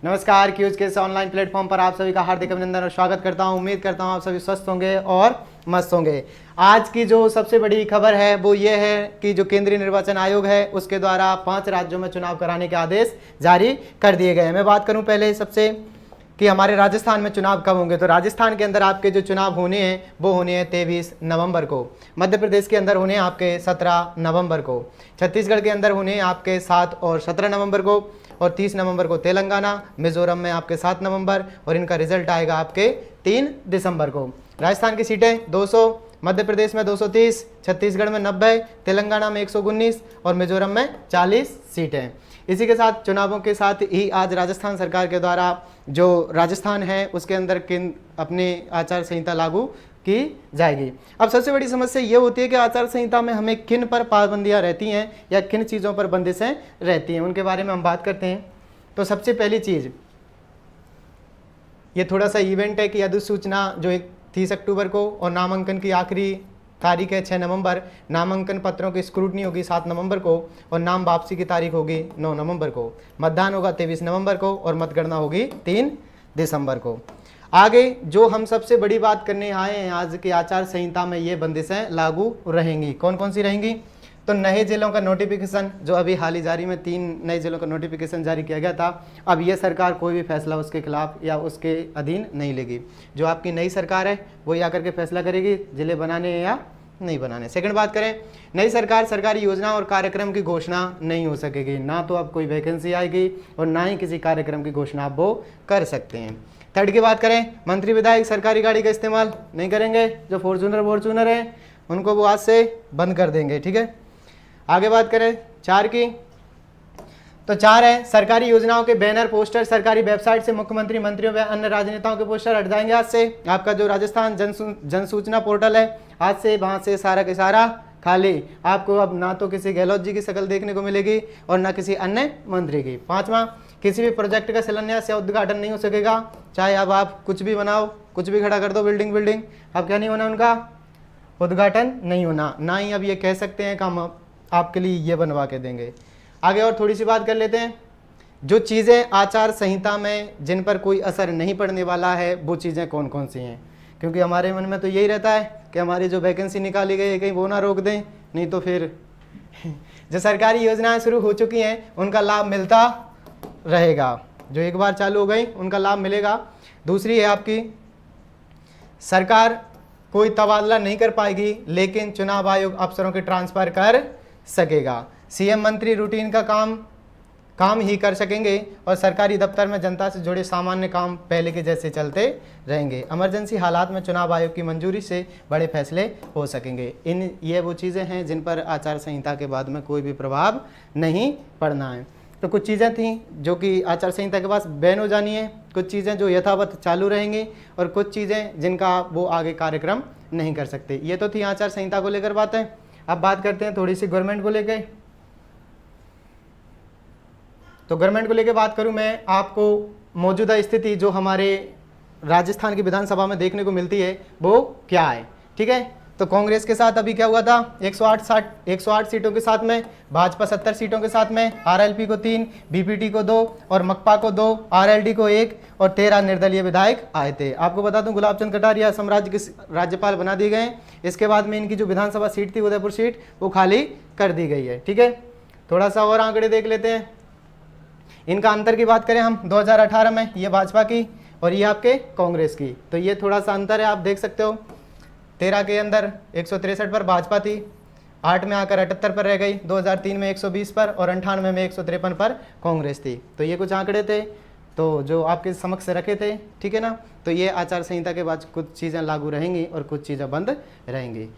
नमस्कार, क्यूज के इस ऑनलाइन प्लेटफॉर्म पर आप सभी का हार्दिक अभिनंदन और स्वागत करता हूं। उम्मीद करता हूं आप सभी स्वस्थ होंगे और मस्त होंगे। आज की जो सबसे बड़ी खबर है वो ये है कि जो केंद्रीय निर्वाचन आयोग है उसके द्वारा 5 राज्यों में चुनाव कराने के आदेश जारी कर दिए गए हैं। मैं बात करूं पहले सबसे कि हमारे राजस्थान में चुनाव कब होंगे, तो राजस्थान के अंदर आपके जो चुनाव होने हैं वो होने हैं 23 नवंबर को। मध्य प्रदेश के अंदर होने हैं आपके 17 नवंबर को। छत्तीसगढ़ के अंदर होने हैं आपके 7 और 17 नवंबर को, और 30 नवंबर को तेलंगाना, मिजोरम में आपके 7 नवंबर, और इनका रिजल्ट आएगा आपके 3 दिसंबर को। राजस्थान की सीटें 200, मध्य प्रदेश में 230, छत्तीसगढ़ में 90, तेलंगाना में 119 और मिजोरम में 40 सीटें। इसी के साथ चुनावों के साथ ही आज राजस्थान सरकार के द्वारा जो राजस्थान है उसके अंदर किन अपनी आचार संहिता लागू की जाएगी। अब सबसे बड़ी समस्या ये होती है कि आचार संहिता में हमें किन पर पाबंदियां रहती हैं या किन चीज़ों पर बंदिशें रहती हैं, उनके बारे में हम बात करते हैं। तो सबसे पहली चीज़, ये थोड़ा सा इवेंट है कि अधिसूचना जो 30 अक्टूबर को, और नामांकन की आखिरी तारीख है 6 नवंबर। नामांकन पत्रों की स्क्रूटनी होगी 7 नवंबर को, और नाम वापसी की तारीख होगी 9 नवंबर को। मतदान होगा 23 नवंबर को, और मतगणना होगी 3 दिसंबर को। आगे जो हम सबसे बड़ी बात करने आए हैं आज की आचार संहिता में ये बंदिशें लागू रहेंगी। कौन कौन सी रहेंगी? तो नए जिलों का नोटिफिकेशन जो अभी हाल ही जारी में 3 नए जिलों का नोटिफिकेशन जारी किया गया था, अब ये सरकार कोई भी फैसला उसके खिलाफ या उसके अधीन नहीं लेगी। जो आपकी नई सरकार है वो ये आकर के फैसला करेगी जिले बनाने या नहीं बनाने। सेकंड बात करें, नई सरकार सरकारी योजना और कार्यक्रम की घोषणा नहीं हो सकेगी। ना तो अब कोई वैकेंसी आएगी और ना ही किसी कार्यक्रम की घोषणा आप वो कर सकते हैं। थर्ड की बात करें, मंत्री विधायक सरकारी गाड़ी का इस्तेमाल नहीं करेंगे। जो फॉर्चूनर है उनको वो आज से बंद कर देंगे, ठीक है। आगे बात करें 4 की, तो 4 है, सरकारी योजनाओं के बैनर पोस्टर सरकारी वेबसाइट से मुख्यमंत्री, मंत्रियों व अन्य राजनेताओं के पोस्टर हट जाएंगे आज से। आपका जो राजस्थान जन सूचना पोर्टल है आज से वहाँ से सारा के सारा खाली। आपको अब ना तो किसी गहलोत जी की शक्ल देखने को मिलेगी और ना किसी अन्य मंत्री की। 5वां, किसी भी प्रोजेक्ट का शिलान्यास या उद्घाटन नहीं हो सकेगा। चाहे अब आप कुछ भी बनाओ, कुछ भी खड़ा कर दो, बिल्डिंग, अब क्या नहीं होना, उनका उद्घाटन नहीं होना। ना ही अब ये कह सकते हैं कि हम आपके लिए ये बनवा के देंगे। आगे और थोड़ी सी बात कर लेते हैं, जो चीज़ें आचार संहिता में जिन पर कोई असर नहीं पड़ने वाला है वो चीज़ें कौन कौन सी हैं, क्योंकि हमारे मन में तो यही रहता है कि हमारी जो वैकेंसी निकाली गई है कहीं वो ना रोक दें, नहीं तो फिर जो सरकारी योजनाएं शुरू हो चुकी हैं उनका लाभ मिलता रहेगा। जो एक बार चालू हो गई उनका लाभ मिलेगा। दूसरी है आपकी, सरकार कोई तबादला नहीं कर पाएगी लेकिन चुनाव आयोग अफसरों के ट्रांसफ़र कर सकेगा। सीएम मंत्री रूटीन का काम ही कर सकेंगे और सरकारी दफ्तर में जनता से जुड़े सामान्य काम पहले के जैसे चलते रहेंगे। इमरजेंसी हालात में चुनाव आयोग की मंजूरी से बड़े फैसले हो सकेंगे। ये वो चीज़ें हैं जिन पर आचार संहिता के बाद में कोई भी प्रभाव नहीं पड़ना है। तो कुछ चीज़ें थी जो कि आचार संहिता के पास बैन हो जानी है, कुछ चीज़ें जो यथावत चालू रहेंगी, और कुछ चीज़ें जिनका वो आगे कार्यक्रम नहीं कर सकते। ये तो थी आचार संहिता को लेकर बातें। अब बात करते हैं थोड़ी सी गवर्नमेंट को लेकर। तो गवर्नमेंट को लेकर बात करूं मैं, आपको मौजूदा स्थिति जो हमारे राजस्थान की विधानसभा में देखने को मिलती है वो क्या है, ठीक है। तो कांग्रेस के साथ अभी क्या हुआ था, 108 सीटों के साथ में, भाजपा 70 सीटों के साथ में, आरएलपी को 3, बीपीटी को 2 और मकपा को 2, आरएलडी को 1 और 13 निर्दलीय विधायक आए थे। आपको बता दूं गुलाब चंद कटारिया असम राज्य के राज्यपाल बना दिए गए। इसके बाद में इनकी जो विधानसभा सीट थी उदयपुर सीट वो खाली कर दी गई है, ठीक है। थोड़ा सा और आंकड़े देख लेते हैं। इनका अंतर की बात करें हम 2018 में, ये भाजपा की और ये आपके कांग्रेस की, तो ये थोड़ा सा अंतर है, आप देख सकते हो। 13 के अंदर 163 पर भाजपा थी, 8 में आकर 78 पर रह गई, 2003 में 120 पर और 98 में 153 पर कांग्रेस थी। तो ये कुछ आंकड़े थे तो जो आपके समक्ष रखे थे, ठीक है ना। तो ये आचार संहिता के बाद कुछ चीज़ें लागू रहेंगी और कुछ चीज़ें बंद रहेंगी।